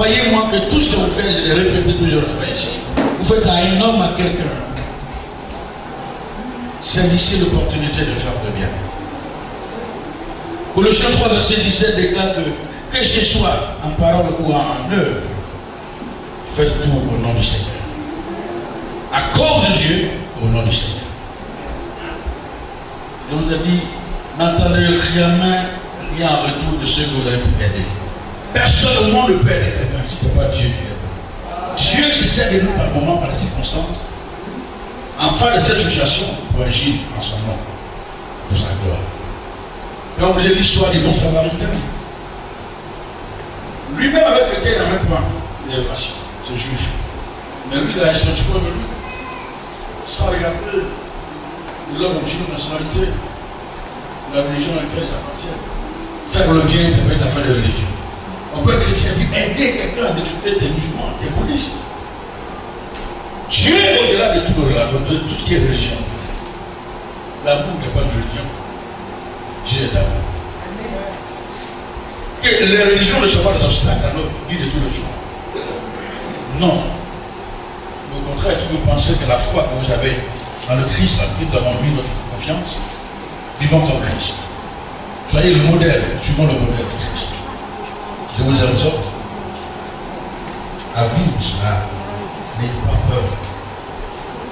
croyez-moi que tout ce que vous faites, je l'ai répété plusieurs fois ici, vous faites à un homme, à quelqu'un. Saisissez l'opportunité de faire le bien. Colossiens 3, verset 17 déclare que ce soit en parole ou en œuvre, faites tout au nom du Seigneur. À cause de Dieu, au nom du Seigneur. Je vous ai dit, n'entendez rien en retour de ce que vous avez pu aider. Personne au monde ne peut aider quelqu'un si ce n'est pas Dieu qui l'aide. Dieu se sert de nous par moment, par les circonstances, en face de cette situation, pour agir en son nom, pour sa gloire. Et on vous dit l'histoire du bon samaritain. Lui-même avec lequel il n'a même pas d'élévation, ce juge. Mais lui, il a acheté un petit peu de lui, sans regarder l'homme ou une nationalité, la religion à laquelle il appartient. Faire le bien, ça peut être l'affaire de religion. On peut être chrétien et aider quelqu'un à discuter des musulmans, des bouddhistes. Dieu est au-delà de tout ce qui est religion. L'amour n'est pas une religion. Dieu est amour. Et les religions ne sont pas des obstacles à notre vie de tous les jours. Non. Au contraire, si vous pensez que la foi que vous avez dans le Christ, à qui nous avons mis notre confiance, vivons comme Christ. Soyez le modèle, suivons le modèle de Christ. Je vous exhorte à vivre cela. N'ayez pas peur.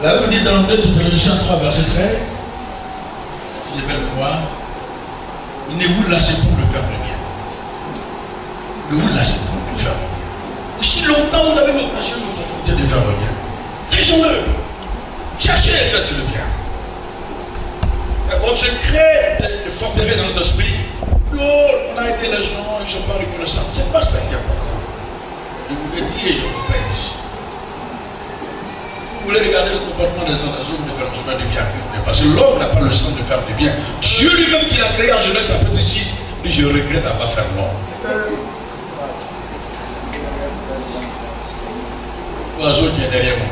La Bible dit dans 2 Thessaloniciens 3, verset 13, si je vais le voir, ne vous lassez pour le faire le bien. Ne vous lassez pour le faire le bien. Si longtemps vous avez l'occasion de faire le bien, faisons-le. Cherchez et faites le bien. On se crée de forteresse dans notre esprit. Oh, on a aidé les gens, ils ne sont pas reconnaissants. Ce n'est pas ça qui est important. Je vous le dis et je le répète. Vous voulez regarder le comportement des hommes de faire du bien. Parce que l'homme n'a pas le sens de faire du bien. Dieu lui-même qui l'a créé en Genèse chapitre 6, dit je regrette d'avoir fait l'homme. L'oiseau qui est derrière moi.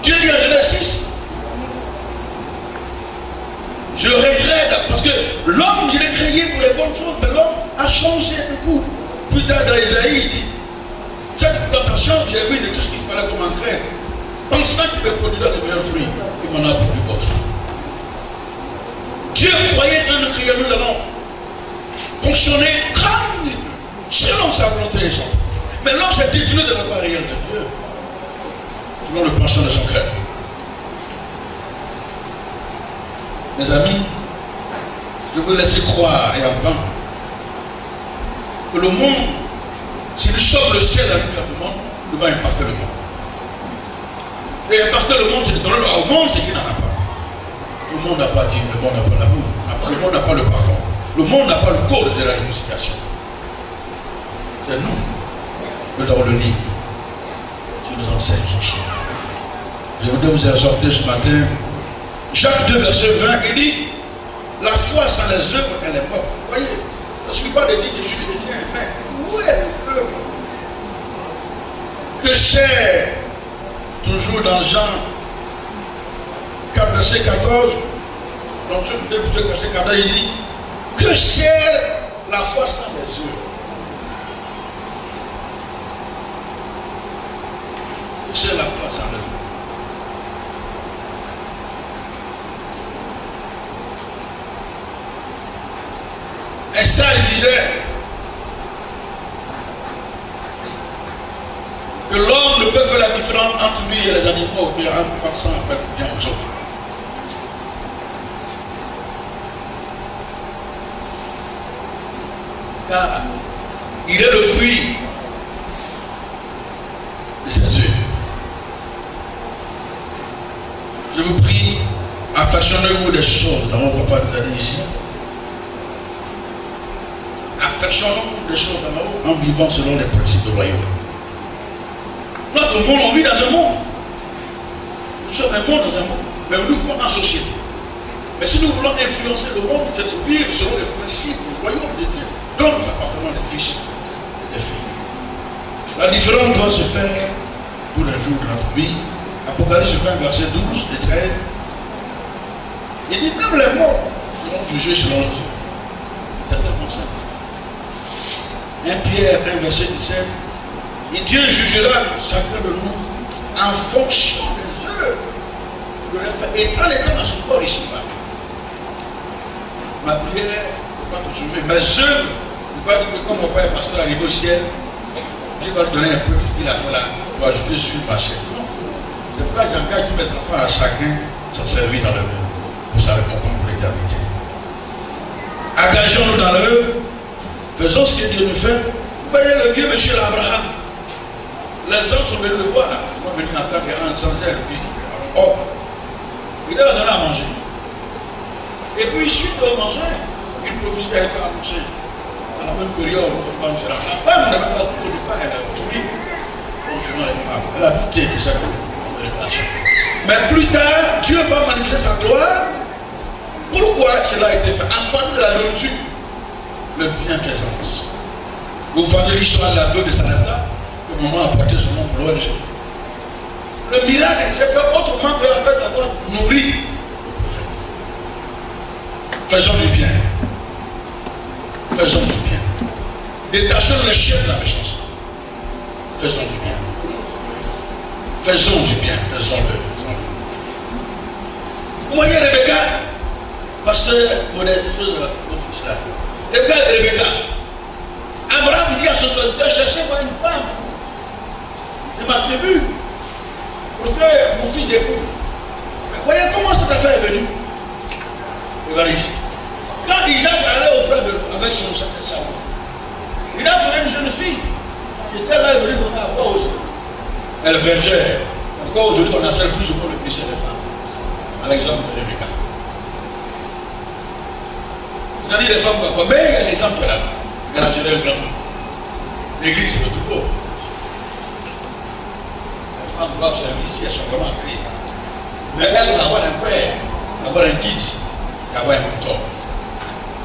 Dieu dit en Genèse 6, je regrette parce que l'homme, je l'ai créé pour les bonnes choses, mais l'homme a changé de goût. Plus tard dans Isaïe, il dit, cette plantation, j'ai vu de tout ce qu'il fallait comme engrais. Pensant qu'il produira de meilleurs fruits, il m'en a produit d'autres. Dieu croyait que nous allons fonctionner comme selon sa volonté et son. Mais l'homme s'est détourné de la barrière de Dieu, selon le penchant de son cœur. Mes amis, je veux laisser croire et entendre que le monde, si nous sommes le ciel à la lumière du monde, nous va impacter le monde. Et impacter le monde, c'est de donner au monde ce qu'il n'en a pas. Le monde n'a pas Dieu, le monde n'a pas l'amour, le monde n'a pas le pardon, le monde n'a pas le code de la réconciliation. C'est nous avons le lit. Dieu nous enseigne son chemin. Je voudrais vous exhorter ce matin. Jacques 2, verset 20, il dit la foi sans les œuvres, elle est morte. Vous voyez, je ne suis pas de dire que je suis chrétien, mais où est l'œuvre? Que c'est toujours dans Jean 4, verset 14, donc je vous dis verset 14, il dit que c'est la foi sans les œuvres. Que c'est la foi sans les œuvres. Et ça, il disait que l'homme ne peut faire la différence entre lui et les animaux, puis en pensant à faire bien aux autres. Car il est le fruit de ses œuvres. Je vous prie, affectionnez-vous des choses dans mon papa nous a dit ici. Affectionnons des choses en vivant selon les principes du royaume. Notre monde, on vit dans un monde. Nous sommes un monde dans un monde. Mais nous vivons en société. Mais si nous voulons influencer le monde, c'est de vivre selon les principes du royaume de Dieu. Donc nous appartenons des fils et des filles. La différence doit se faire tous les jours de notre vie. Apocalypse 20, verset 12 et 13. Il dit même les morts seront jugés selon leurs œuvres. Certains pensent ça. 1 Pierre 1 verset 17, et Dieu jugera chacun de nous en fonction des œuvres que l'on fait. Et en étant dans son corps ici-bas, ma prière, ne pas te soulever, mes œuvres, ne pas dire que comme mon père est pasteur arrivé au ciel, Dieu va lui donner un peu ce qu'il a fait là, pour ajouter sur le passé. Non. C'est pourquoi j'engage tous mes enfants à chacun son service dans l'œuvre pour sa récompense pour l'éternité. Engageons-nous dans l'œuvre, faisons ce que Dieu nous fait. Vous voyez le vieux monsieur Abraham, les gens sont venus le voir. Moi, venu en tant qu'un sans air, le fils de oh, il leur a donné à manger. Et puis, suite au manger, une prophétie a été annoncée. À la même période, notre femme sera. La femme n'a même pas trouvé de pas, elle a tué concernant les femmes. Elle a douté de sa révélation. Mais plus tard, Dieu va manifester sa gloire. Pourquoi cela a été fait? À partir de la nourriture, le bienfaisance. Vous parlez de l'histoire de la veuve de Sarepta, que maman a porté son nom pour l'eau de Jésus. Le miracle s'est fait autrement qu'après avoir nourri le prophète. Faisons du bien. Faisons du bien. Détachons les chiens de la méchanceté. Faisons du bien. Faisons du bien. Faisons-le. Vous voyez Rebecca, pasteur, pour les choses de mon fils là. Rebecca, Abraham dit à son serviteur, cherchez-moi une femme de ma tribu pour que mon fils épouse. Voyez comment cette affaire est venue. Regardez ici. Quand Isaac allait auprès de avec son sacrifice, il a trouvé une jeune fille qui était là et venue donner à voir aussi. Elle bergère. Encore aujourd'hui, on a celle plus ou moins le péché des femmes. À l'exemple de Rebecca. Vous avez dit les femmes quoi? Mais il y a l'exemple là. Elle a géré le grand truc. L'église, c'est le tout beau. Les femmes doivent servir ici, elles sont vraiment appelées. Mais elles doivent avoir un père, avoir un guide, et avoir un mentor.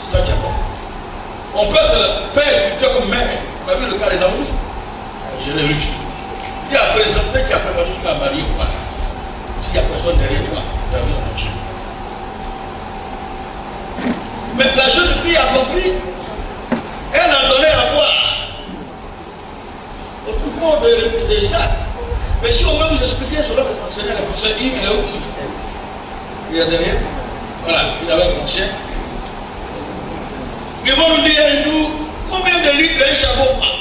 C'est ça qui est bon. On peut faire père spirituel comme mère. Vous avez vu le cas de Naomi? Je l'ai reçu. Il a présenté qu'il a préparé jusqu'à marier ou pas. S'il n'y a personne derrière toi, tu as vu un Dieu. Mais la jeune fille a compris. Elle a donné à boire au troupeau de Jacques. Mais si on veut vous expliquer cela, vous enseignez la conseil, il est où? Il est derrière. Voilà, il avait le conseil. Ils vont nous dire un jour combien de litres un chameau a.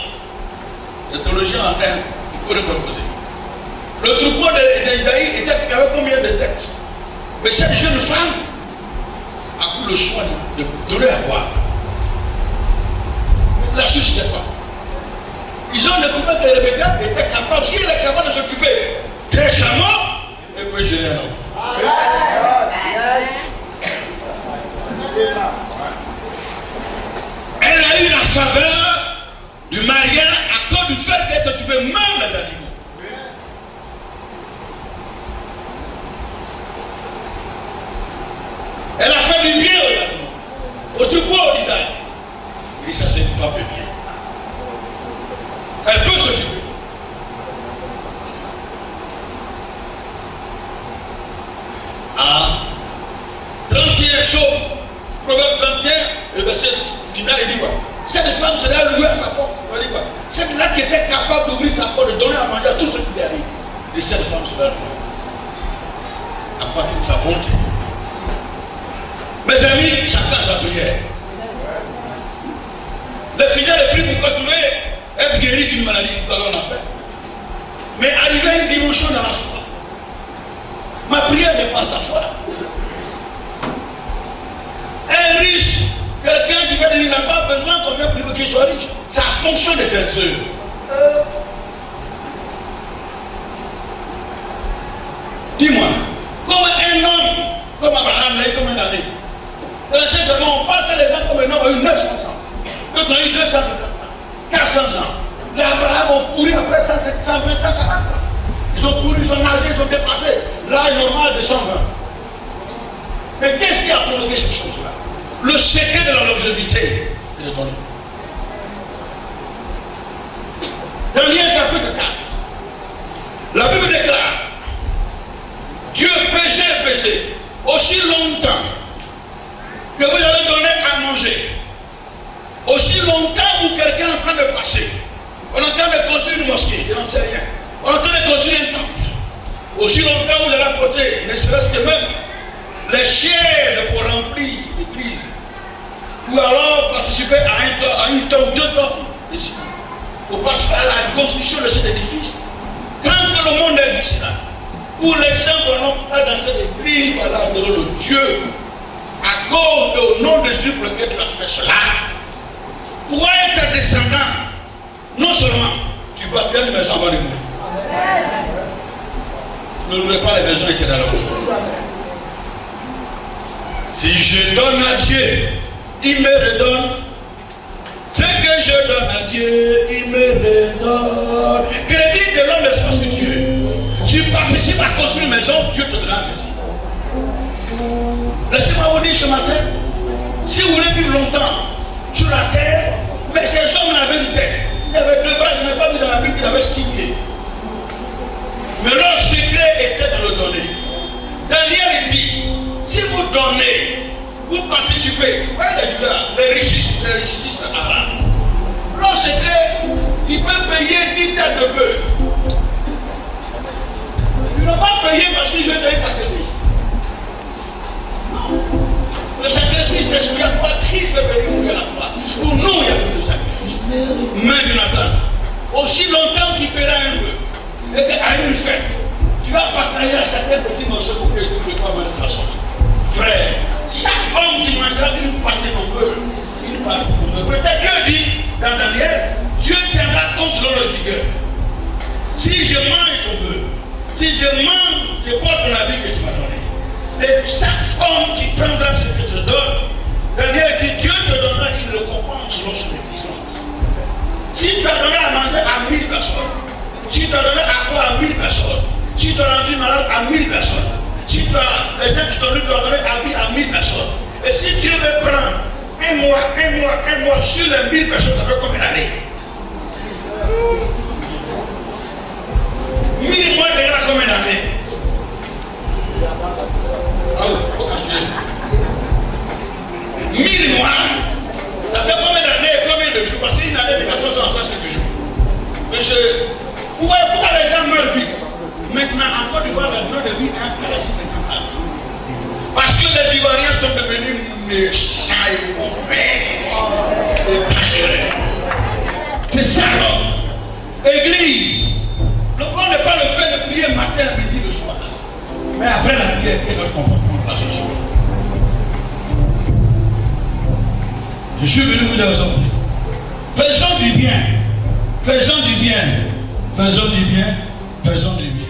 Les théologiens en terre, il faut le proposer. Le troupeau d'Isaïe était avec combien de têtes? Mais cette jeune femme a pris le choix de donner à boire. La suscité pas. Ils ont découvert que Rebecca était capable, si elle est capable de s'occuper d'un chameau, elle peut gérer un homme. Elle a eu la faveur du mariage à cause du fait qu'elle s'occupait même des animaux. Elle a fait du bien aux animaux. Au troupeau d'Israël. Et ça, c'est une femme de bien. Elle peut s'occuper. Ah, 31 choses, Proverbe 31, le verset final, il dit quoi? Cette femme serait louée à sa porte. Il dit quoi? Celle-là qui était capable d'ouvrir sa porte, de donner à manger à tous ceux qui lui arrivent. Et cette femme serait louée. À partir de sa bonté. Mes amis, chacun sa prière. Le fidèle est pris pour continuer à être guéri d'une maladie tout à l'heure on a fait. Mais arriver à une dimension dans la foi. Ma prière n'est pas ta foi. Un riche, quelqu'un qui va dire il n'a pas besoin qu'on vienne prier qu'il soit riche. C'est la fonction de ses œuvres. Dis-moi, comme un homme, comme Abraham l'a eu comme un année. Dans le Saint-Serment, on parle que les gens comme un homme ont eu 900 ans. D'autres ont eu 250 ans, 400 ans. Les Abraham ont couru après 120, 140 ans. Ils ont couru, ils ont nagé, ils ont dépassé l'âge normal de 120. Mais qu'est-ce qui a provoqué ces choses-là? Le secret de la longévité, c'est de donner. Daniel chapitre 4. La Bible déclare Dieu péché aussi longtemps que vous allez donner à manger. Aussi longtemps où quelqu'un est en train de apporter, ne serait-ce que même les chaises pour remplir l'église, ou alors participer à une tonne ou 2 tonnes de ciment, pour participer à la construction de cet édifice. Tant que le monde existe là, où les gens ne vont pas dans cette église, voilà, devant le Dieu, à cause au nom de Jésus pour lequel tu as fait cela, pour être descendant, non seulement tu bâtiras les maisons avant de mourir. Ne louez pas les maisons éternelles. Si je donne à Dieu, il me redonne. Ce que je donne à Dieu, il me redonne. Crédit de l'homme l'espace de Dieu. Tu participes à construire une maison, Dieu te donne la maison. Laissez-moi vous dire ce matin, si vous voulez vivre longtemps sur la terre, mais ces hommes avaient une tête. Il avait 2 bras, je n'ai pas vu dans la Bible qu'il avait stimué. Mais leur secret était dans le donner. Daniel dit, si vous donnez, vous participez, les richistes arabes. Leur secret, il peut payer 10 têtes de bœuf. Il ne va pas payer parce qu'il veut faire un sacrifice. Non. Le sacrifice ne se pas Christ est venu mourir à la croix. Pour nous, il y a eu le sacrifice. Mais Jonathan, aussi longtemps tu paieras un peu. Et qu'à une fête, tu vas partager à certains petits morceaux pour que tu ne peux pas mener ta sauce. Frère, chaque homme qui mangera une partie de ton peuple, une partie de ton peuple. Peut-être Dieu dit dans Daniel, Dieu tiendra compte selon le vigueur. Si je mange ton peuple, si je mange, je porte ton habit que tu m'as donné. Et chaque homme qui prendra ce que je te donne, Daniel dit, Dieu te donnera une récompense selon son existence. Si tu as donné à manger à 1000 personnes, si tu as donné à boire à 1000 personnes, si tu as rendu malade à 1000 personnes, si tu as les gens qui t'ont dit tu as donné à vie à 1000 personnes, et si Dieu veut prendre un mois sur les 1000 personnes, ça fait combien d'années? 1000 mois déjà combien d'années? Ah oui, il faut calculer. 1000 mois, ça fait combien d'années et combien de jours? Parce qu'une année, les personnes sont en 5 jours. Monsieur, pourquoi les gens meurent vite? Maintenant, en Côte d'Ivoire, le durée de vie est à 654. Parce que les Ivoiriens sont devenus méchants et mauvais et dangereux. C'est ça l'homme. Église, le problème n'est pas le fait de prier matin, midi, le soir. Mais après la prière, quel est notre comportement de la société? Je suis venu vous exhorter. Faisons du bien. Faisons du bien. Faisons du bien. Faisons du bien.